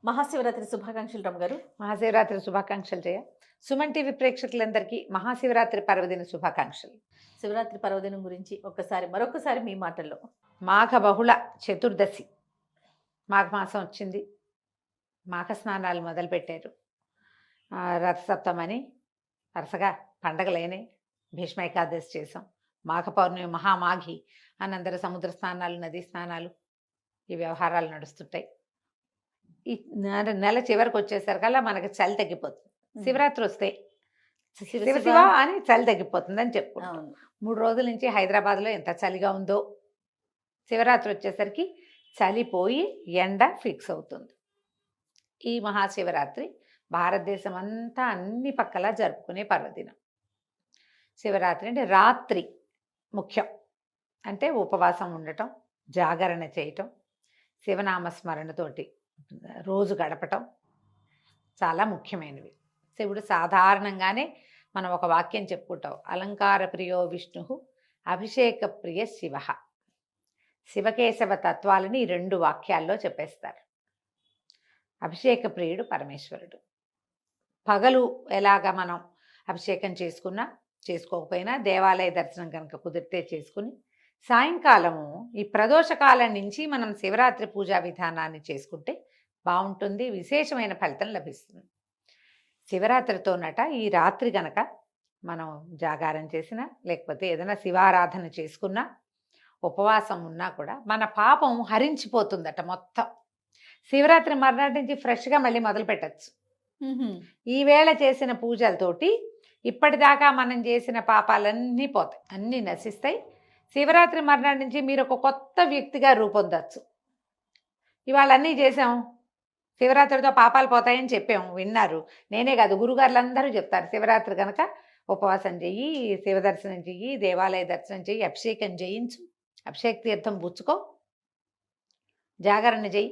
మహాశివరాత్రి శుభాకాంక్షలు రమ్మ గారు. మహాశివరాత్రి శుభాకాంక్షలు జయ. సుమన్ టీవీ ప్రేక్షకులందరికీ మహాశివరాత్రి పర్వదిన శుభాకాంక్షలు. శివరాత్రి పర్వదినం గురించి మరొకసారి మీ మాటల్లో. మాఘ బహుళ చతుర్దశి, మాఘ మాసం వచ్చింది. మాఘ స్నానాలు మొదలుపెట్టారు. రథసప్తమని వరుసగా పండగలైనాయి. భీష్మ ఏకాదశి చేసాం. మాఘ పౌర్ణమి, మహామాఘి అని అందరూ సముద్ర స్నానాలు, నదీ స్నానాలు, ఈ వ్యవహారాలు నడుస్తుంటాయి. ఈ నెల చివరికి వచ్చేసరికల్లా మనకి చలి తగ్గిపోతుంది. శివరాత్రి వస్తే శివ శివ అని చలి తగ్గిపోతుంది అని చెప్పుకుంటాం. 3 రోజుల నుంచి హైదరాబాద్లో ఎంత చలిగా ఉందో, శివరాత్రి వచ్చేసరికి చలిపోయి ఎండ ఫిక్స్ అవుతుంది. ఈ మహాశివరాత్రి భారతదేశం అంతా అన్ని పక్కలా జరుపుకునే పర్వదినం. శివరాత్రి అంటే రాత్రి ముఖ్యం. అంటే ఉపవాసం ఉండటం, జాగరణ చేయటం, శివనామస్మరణతోటి రోజు గడపటం చాలా ముఖ్యమైనవి. శివుడు సాధారణంగానే మనం ఒక వాక్యం చెప్పుకుంటాం, అలంకార ప్రియో విష్ణు అభిషేక ప్రియ శివ. శివకేశవ తత్వాలని 2 వాక్యాల్లో చెప్పేస్తారు. అభిషేక ప్రియుడు పరమేశ్వరుడు. పగలు ఎలాగ మనం అభిషేకం చేసుకున్నా చేసుకోకపోయినా దేవాలయ దర్శనం కనుక కుదిరితే చేసుకుని, సాయంకాలము ఈ ప్రదోషకాలం నుంచి మనం శివరాత్రి పూజా విధానాన్ని చేసుకుంటే బాగుంటుంది, విశేషమైన ఫలితం లభిస్తుంది. శివరాత్రితోనట ఈ రాత్రి గనక మనం జాగారం చేసినా, లేకపోతే ఏదైనా శివారాధన చేసుకున్నా, ఉపవాసం ఉన్నా కూడా మన పాపం హరించిపోతుందట మొత్తం. శివరాత్రి మర్నాటి నుంచి ఫ్రెష్గా మళ్ళీ మొదలు పెట్టచ్చు. ఈవేళ చేసిన పూజలతోటి ఇప్పటిదాకా మనం చేసిన పాపాలన్నీ పోతాయి, అన్నీ నశిస్తాయి. శివరాత్రి మర్నాటి నుంచి మీరు ఒక కొత్త వ్యక్తిగా రూపొందచ్చు. ఇవాళ అన్నీ చేసాం, శివరాత్రితో పాపాలు పోతాయని చెప్పాము, విన్నారు. నేనే కాదు, గురుగారులందరూ చెప్తారు, శివరాత్రి కనుక ఉపవాసం చెయ్యి, శివదర్శనం చెయ్యి, దేవాలయ దర్శనం చెయ్యి, అభిషేకం చేయించు, అభిషేక తీర్థం పుచ్చుకో, జాగరణ చెయ్యి,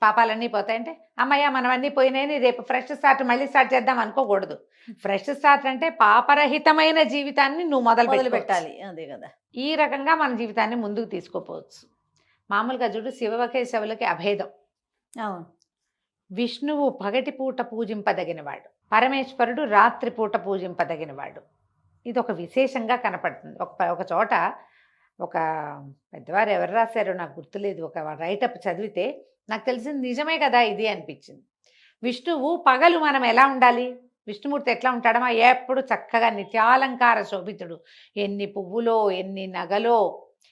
పాపాలన్నీ పోతాయంటే అమ్మయ్య మనం అన్నీ పోయినాయని రేపు ఫ్రెష్ స్టార్ట్ మళ్ళీ స్టార్ట్ చేద్దాం అనుకోకూడదు. ఫ్రెష్ స్టార్ట్ అంటే పాపరహితమైన జీవితాన్ని నువ్వు మొదలు పెట్టాలి. అదే కదా, ఈ రకంగా మన జీవితాన్ని ముందుకు తీసుకోపోవచ్చు. మామూలుగా చూడు, శివకేశవులకి అభేదం. అవును. విష్ణువు పగటిపూట పూజింపదగినవాడు, పరమేశ్వరుడు రాత్రిపూట పూజింపదగినవాడు. ఇది ఒక విశేషంగా కనపడుతుంది. ఒక చోట ఒక పెద్దవారు ఎవరు రాశారో నాకు గుర్తులేదు, ఒక రైటప్ చదివితే నాకు తెలిసింది నిజమే కదా ఇది అనిపించింది. విష్ణువు పగలు మనం ఎలా ఉండాలి, విష్ణుమూర్తి ఎట్లా ఉంటాడమా, ఎప్పుడు చక్కగా నిత్యాలంకార శోభితుడు, ఎన్ని పువ్వులో ఎన్ని నగలో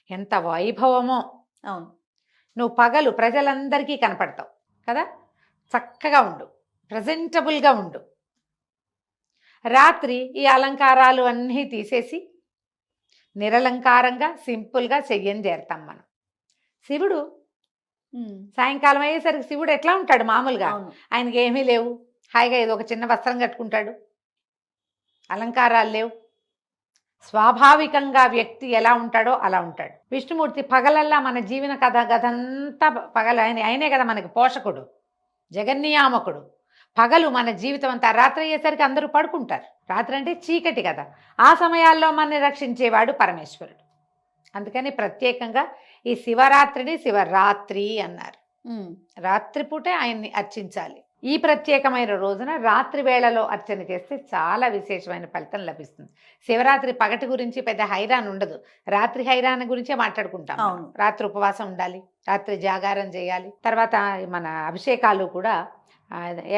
ఎంత వైభవమో. అవును. నువ్వు పగలు ప్రజలందరికీ కనపడతావు కదా, చక్కగా ఉండు, ప్రజెంటబుల్గా ఉండు. రాత్రి ఈ అలంకారాలు అన్నీ తీసేసి నిరలంకారంగా సింపుల్గా చెయ్యని చేరుతాం మనం. శివుడు సాయంకాలం అయ్యేసరికి శివుడు ఎట్లా ఉంటాడు మామూలుగా, ఆయనకి ఏమీ లేవు, హాయిగా ఏదో ఒక చిన్న వస్త్రం కట్టుకుంటాడు, అలంకారాలు లేవు. స్వాభావికంగా వ్యక్తి ఎలా ఉంటాడో అలా ఉంటాడు. విష్ణుమూర్తి పగలల్లా మన జీవన గదంతా పగలు ఆయనే కదా మనకి పోషకుడు, జగన్నియామకుడు. పగలు మన జీవితం అంతా, రాత్రి అయ్యేసరికి అందరూ పడుకుంటారు. రాత్రి అంటే చీకటి కదా, ఆ సమయాల్లో మనని రక్షించేవాడు పరమేశ్వరుడు. అందుకని ప్రత్యేకంగా ఈ శివరాత్రిని శివరాత్రి అన్నారు. రాత్రిపూటే ఆయన్ని అర్చించాలి. ఈ ప్రత్యేకమైన రోజున రాత్రి వేళలో అర్చన చేస్తే చాలా విశేషమైన ఫలితం లభిస్తుంది. శివరాత్రి పగటి గురించి పెద్ద హైరాన్ ఉండదు, రాత్రి హైరాన్ గురించే మాట్లాడుకుంటాం. రాత్రి ఉపవాసం ఉండాలి, రాత్రి జాగారం చేయాలి. తర్వాత మన అభిషేకాలు కూడా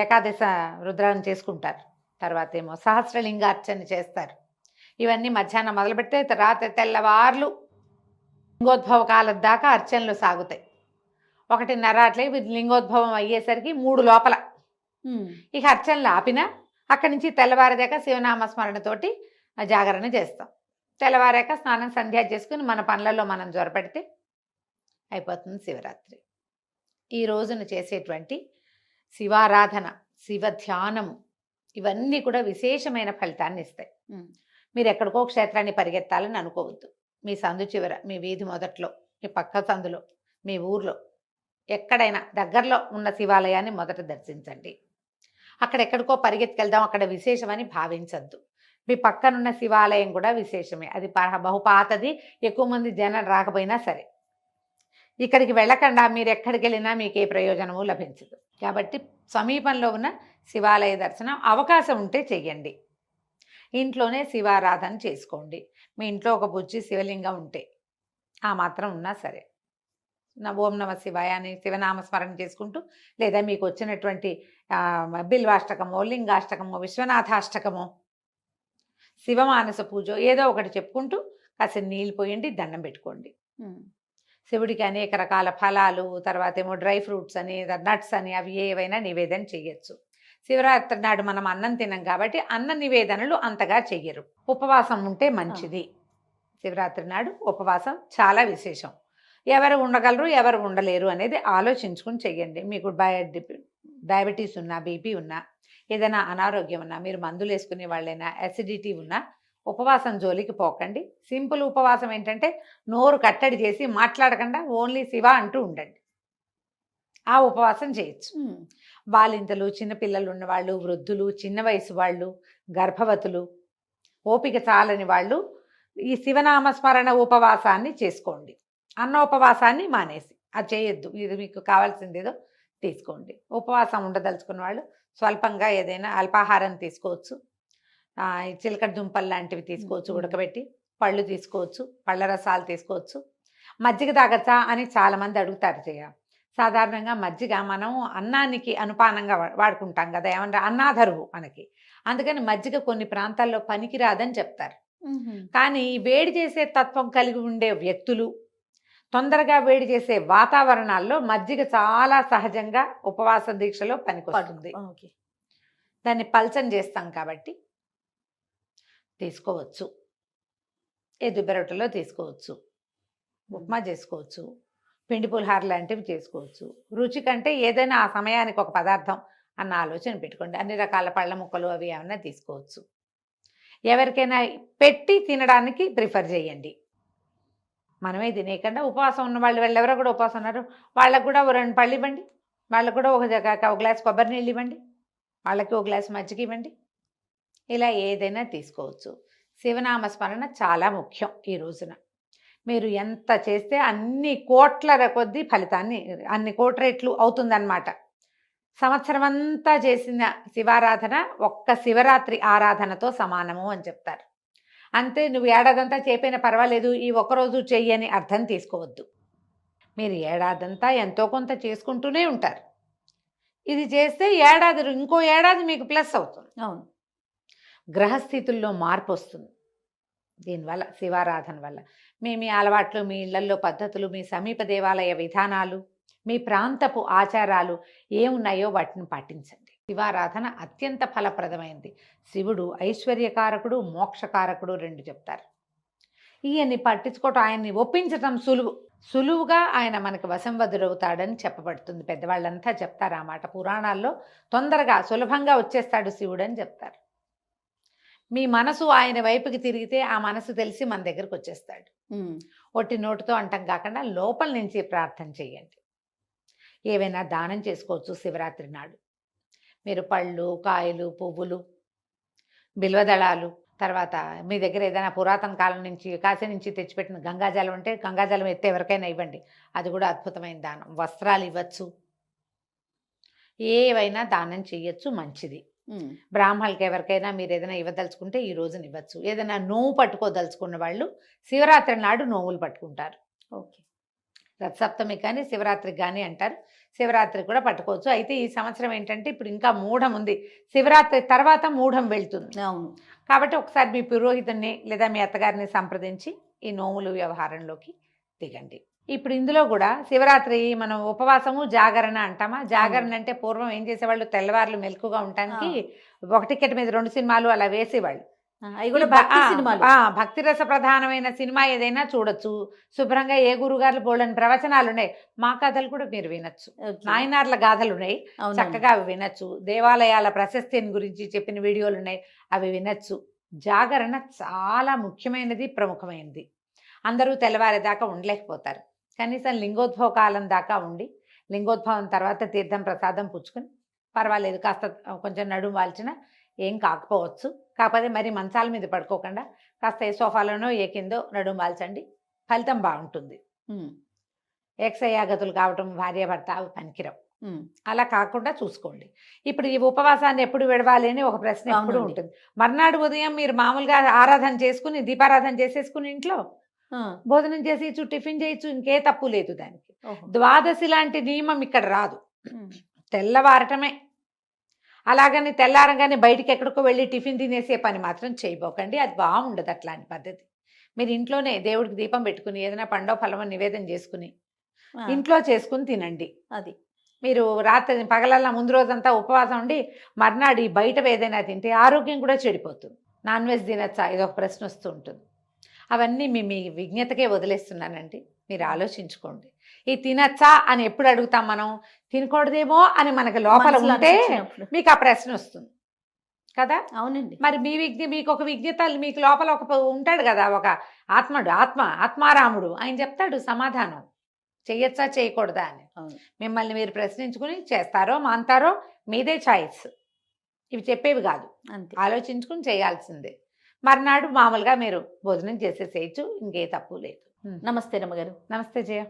ఏకాదశ రుద్రాన్ని చేసుకుంటారు, తర్వాత ఏమో సహస్రలింగార్చన చేస్తారు. ఇవన్నీ మధ్యాహ్నం మొదలు పెడితే రాత్రి తెల్లవార్లు లింగోద్భవ కాలం దాకా అర్చనలు సాగుతాయి. 1:30 అట్లే లింగోద్భవం అయ్యేసరికి 3 లోపల ఇక అర్చనలు ఆపినా అక్కడి నుంచి తెల్లవారేదాకా శివనామస్మరణతోటి జాగరణ చేస్తాం. తెల్లవారాక స్నానం సంధ్యా చేసుకుని మన పనులలో మనం జ్వరపెడితే అయిపోతుంది శివరాత్రి. ఈ రోజున చేసేటువంటి శివారాధన, శివ ధ్యానము, ఇవన్నీ కూడా విశేషమైన ఫలితాన్ని ఇస్తాయి. మీరు ఎక్కడికో క్షేత్రాన్ని పరిగెత్తాలని అనుకోవద్దు. మీ సందు చివర, మీ వీధి మొదట్లో, మీ పక్క సందులో, మీ ఊర్లో ఎక్కడైనా దగ్గరలో ఉన్న శివాలయాన్ని మొదట దర్శించండి. అక్కడెక్కడికో పరిగెత్తుకెళ్దాం, అక్కడ విశేషమని భావించద్దు. మీ పక్కనున్న శివాలయం కూడా విశేషమే, అది బహుపాతది, ఎక్కువ మంది జనం రాకపోయినా సరే. ఇక్కడికి వెళ్ళకుండా మీరు ఎక్కడికి వెళ్ళినా మీకు ఏ ప్రయోజనము లభించదు. కాబట్టి సమీపంలో ఉన్న శివాలయ దర్శనం అవకాశం ఉంటే చెయ్యండి. ఇంట్లోనే శివారాధన చేసుకోండి. మీ ఇంట్లో ఒక బుజ్జి శివలింగం ఉంటే ఆ మాత్రం ఉన్నా సరే ఓం నమ శివాయ అని శివనామస్మరణ చేసుకుంటూ, లేదా మీకు వచ్చినటువంటి బిల్వాష్టకమో, లింగాష్టకమో, విశ్వనాథాష్టకమో, శివమానస పూజ ఏదో ఒకటి చెప్పుకుంటూ కాస్త నీళ్ళు పోయండి, దండం పెట్టుకోండి. శివుడికి అనేక రకాల ఫలాలు, తర్వాత ఏమో డ్రై ఫ్రూట్స్ అని, నట్స్ అని, అవి ఏవైనా నివేదన చెయ్యొచ్చు. శివరాత్రి నాడు మనం అన్నం తినం కాబట్టి అన్న నివేదనలు అంతగా చెయ్యరు. ఉపవాసం ఉంటే మంచిది. శివరాత్రి నాడు ఉపవాసం చాలా విశేషం. ఎవరు ఉండగలరు, ఎవరు ఉండలేరు అనేది ఆలోచించుకుని చెయ్యండి. మీకు డయాబెటీస్ ఉన్నా, బీపీ ఉన్నా, ఏదైనా అనారోగ్యం ఉన్నా, మీరు మందులు వేసుకునే వాళ్ళైనా, అసిడిటీ ఉన్నా ఉపవాసం జోలికి పోకండి. సింపుల్ ఉపవాసం ఏంటంటే నోరు కట్టడి చేసి మాట్లాడకుండా ఓన్లీ శివ అంటూ ఉండండి. ఆ ఉపవాసం చేయొచ్చు. బాలింతలు, చిన్నపిల్లలు ఉన్నవాళ్ళు, వృద్ధులు, చిన్న వయసు వాళ్ళు, గర్భవతులు, ఓపిక చాలని వాళ్ళు ఈ శివనామస్మరణ ఉపవాసాన్ని చేసుకోండి. అన్న ఉపవాసాన్ని మానేసి అది చేయొద్దు. ఇది మీకు కావాల్సిందేదో తీసుకోండి. ఉపవాసం ఉండదలుచుకున్న వాళ్ళు స్వల్పంగా ఏదైనా అల్పాహారం తీసుకోవచ్చు. చిలకడ దుంపలు లాంటివి తీసుకోవచ్చు ఉడకబెట్టి, పళ్ళు తీసుకోవచ్చు, పళ్ళ రసాలు తీసుకోవచ్చు. మజ్జిగ తాగచ్చా అని చాలామంది అడుగుతారు. సాధారణంగా మజ్జిగ మనం అన్నానికి అనుపానంగా వాడుకుంటాం కదా, ఏమన్నా అన్నాధరువు మనకి. అందుకని మజ్జిగ కొన్ని ప్రాంతాల్లో పనికిరాదని చెప్తారు. కానీ వేడి చేసే తత్వం కలిగి ఉండే వ్యక్తులు, తొందరగా వేడి చేసే వాతావరణాల్లో మజ్జిగ చాలా సహజంగా ఉపవాస దీక్షలో పనికొస్తుంది. దాన్ని పల్చం చేస్తాం కాబట్టి తీసుకోవచ్చు. ఎదుబెరటలో తీసుకోవచ్చు, ఉప్మా చేసుకోవచ్చు, పిండి పులిహార లాంటివి చేసుకోవచ్చు. రుచి కంటే ఏదైనా ఆ సమయానికి ఒక పదార్థం అన్న ఆలోచన పెట్టుకోండి. అన్ని రకాల పళ్ళ ముక్కలు అవి ఏమన్నా తీసుకోవచ్చు. ఎవరికైనా పెట్టి తినడానికి ప్రిఫర్ చేయండి. మనమే తినేయకుండా ఉపవాసం ఉన్న వాళ్ళు ఎవరో కూడా ఉపవాసం ఉన్నారు, వాళ్ళకు కూడా 2 పళ్ళు ఇవ్వండి, వాళ్ళకు కూడా ఒక గ్లాస్ కొబ్బరి నీళ్ళు ఇవ్వండి, వాళ్ళకి ఒక గ్లాస్ మజ్జిగ ఇవ్వండి. ఇలా ఏదైనా తీసుకోవచ్చు. శివనామస్మరణ చాలా ముఖ్యం. ఈ రోజున మీరు ఎంత చేస్తే అన్ని కోట్ల కొద్దీ ఫలితాన్ని, అన్ని కోట్ల రెట్లు అవుతుందన్నమాట. సంవత్సరం అంతా చేసిన శివారాధన ఒక్క శివరాత్రి ఆరాధనతో సమానము అని చెప్తారు. అంతే, నువ్వు ఏడాదంతా చేపైనా పర్వాలేదు, ఈ ఒక్కరోజు చెయ్యని అర్థం తీసుకోవద్దు. మీరు ఏడాదంతా ఎంతో కొంత చేసుకుంటూనే ఉంటారు. ఇది చేస్తే ఇంకో ఏడాది మీకు ప్లస్ అవుతుంది. అవును, గ్రహస్థితుల్లో మార్పు వస్తుంది దీనివల్ల, శివారాధన వల్ల. మీ అలవాట్లు, మీ ఇళ్లల్లో పద్ధతులు, మీ సమీప దేవాలయ విధానాలు, మీ ప్రాంతపు ఆచారాలు ఏమున్నాయో వాటిని పాటించండి. శివారాధన అత్యంత ఫలప్రదమైంది. శివుడు ఐశ్వర్యకారకుడు, మోక్షకారకుడు 2 చెప్తారు. ఈయన్ని పట్టించుకోవటం, ఆయన్ని ఒప్పించటం సులువుగా ఆయన మనకు వశంవదుడవుతాడని చెప్పబడుతుంది. పెద్దవాళ్ళంతా చెప్తారు ఆ మాట. పురాణాల్లో తొందరగా సులభంగా వచ్చేస్తాడు శివుడు అని చెప్తారు. మీ మనసు ఆయన వైపుకి తిరిగితే ఆ మనసు తెలిసి మన దగ్గరకు వచ్చేస్తాడు. ఒట్టి నోటితో అంటాం కాకుండా లోపల నుంచి ప్రార్థన చేయండి. ఏవైనా దానం చేసుకోవచ్చు శివరాత్రి నాడు. మీరు పళ్ళు, కాయలు, పువ్వులు, బిల్వదళాలు, తర్వాత మీ దగ్గర ఏదైనా పురాతన కాలం నుంచి, కాశీ నుంచి తెచ్చిపెట్టిన గంగాజలం ఉంటే గంగాజలం ఎత్తే ఎవరికైనా ఇవ్వండి, అది కూడా అద్భుతమైన దానం. వస్త్రాలు ఇవ్వచ్చు, ఏవైనా దానం చేయొచ్చు, మంచిది. బ్రాహ్మణులకి ఎవరికైనా మీరు ఏదైనా ఇవ్వదలుచుకుంటే ఈ రోజున ఇవ్వచ్చు. ఏదైనా నోవు పట్టుకోదలుచుకున్న వాళ్ళు శివరాత్రి నాడు నోవులు పట్టుకుంటారు. ఓకే, రథసప్తమి కానీ శివరాత్రికి కానీ అంటారు. శివరాత్రి కూడా పట్టుకోవచ్చు. అయితే ఈ సంవత్సరం ఏంటంటే ఇప్పుడు ఇంకా మూఢం ఉంది, శివరాత్రి తర్వాత మూఢం వెళ్తుంది. అవును, కాబట్టి ఒకసారి మీ పురోహితుడిని లేదా మీ అత్తగారిని సంప్రదించి ఈ నోములు వ్యవహారంలోకి దిగండి. ఇప్పుడు ఇందులో కూడా శివరాత్రి మనం ఉపవాసము, జాగరణ అంటామా. జాగరణ అంటే పూర్వం ఏం చేసేవాళ్ళు, తెల్లవారులు మెలకుగా ఉండటానికి ఒక టికెట్ మీద 2 సినిమాలు అలా వేసేవాళ్ళు. భక్తి రస ప్రధానమైన సినిమా ఏదైనా చూడొచ్చు. శుభ్రంగా ఏ గురుగారులు బోళ్ళని ప్రవచనాలు ఉన్నాయి, మా కథలు కూడా మీరు వినొచ్చు. నాయనార్ల గాథలు ఉన్నాయి, చక్కగా అవి వినొచ్చు. దేవాలయాల ప్రశస్తిని గురించి చెప్పిన వీడియోలు ఉన్నాయి, అవి వినొచ్చు. జాగరణ చాలా ముఖ్యమైనది, ప్రముఖమైనది. అందరూ తెల్లవారేదాకా ఉండలేకపోతారు. కనీసం లింగోద్భవ కాలం దాకా ఉండి, లింగోద్భవం తర్వాత తీర్థం ప్రసాదం పుచ్చుకొని పర్వాలేదు, కాస్త కొంచెం నడుము వాల్చినా ఏం కాకపోవచ్చు. కాకపోతే మరి మంచాల మీద పడుకోకుండా కాస్త ఏ సోఫాలోనో ఏ కిందో నడుము వాల్చండి, ఫలితం బాగుంటుంది. ఏకసయాగతులు కావటం భార్యాభర్త అవి పనికిరావు. ఉమ్, అలా కాకుండా చూసుకోండి. ఇప్పుడు ఈ ఉపవాసాన్ని ఎప్పుడు విడవాలి అని ఒక ప్రశ్న ఎప్పుడు అవునండి. ఉంటుంది. మర్నాడు ఉదయం మీరు మామూలుగా ఆరాధన చేసుకుని దీపారాధన చేసేసుకుని ఇంట్లో ఆ, భోజనం చేసేయచ్చు, టిఫిన్ చేయొచ్చు, ఇంకే తప్పు లేదు దానికి. ఓహో. ద్వాదశి లాంటి నియమం ఇక్కడ రాదు. ఉమ్, తెల్లవారటమే. అలాగని తెల్లారగానే బయటికి ఎక్కడికో వెళ్ళి టిఫిన్ తినేసే పని మాత్రం చేయబోకండి. అది బాగుండదు అట్లాంటి పద్ధతి. మీరు ఇంట్లోనే దేవుడికి దీపం పెట్టుకుని ఏదైనా పండో ఫలమో నివేదన చేసుకుని ఆ, ఇంట్లో చేసుకుని తినండి. అది మీరు రాత్రి పగలల్లా ముందు రోజంతా ఉపవాసం ఉండి మర్నాడు ఈ బయట ఏదైనా తింటే ఆరోగ్యం కూడా చెడిపోతుంది. నాన్ వెజ్ తినచ్చా, ఇదొక ప్రశ్న వస్తూ ఉంటుంది. అవన్నీ మీ విజ్ఞతకే వదిలేస్తున్నానండి. మీరు ఆలోచించుకోండి. ఈ తినచ్చా అని ఎప్పుడు అడుగుతాం మనం? తినకూడదేమో అని మనకు లోపల మనసులో ఉంటే అనిపించినప్పుడు. మీకు ఆ ప్రశ్న వస్తుంది కదా. అవునండి. మరి మీకు ఒక విజ్ఞత, మీకు లోపల ఒక ఉంటాడు కదా, ఒక ఆత్మారాముడు. ఆయన చెప్తాడు సమాధానం, చెయ్యొచ్చా చేయకూడదా అని. అవును. మిమ్మల్ని మీరు ప్రశ్నించుకుని చేస్తారో మాంతారో మీదే చాయిస్. ఇవి చెప్పేవి కాదు, అంతే. ఆలోచించుకుని చేయాల్సిందే. మర్నాడు మామూలుగా మీరు భోజనం చేసేసేయచ్చు, ఇంకే తప్పు లేదు. నమస్తే రమ్మగారు. నమస్తే జయ.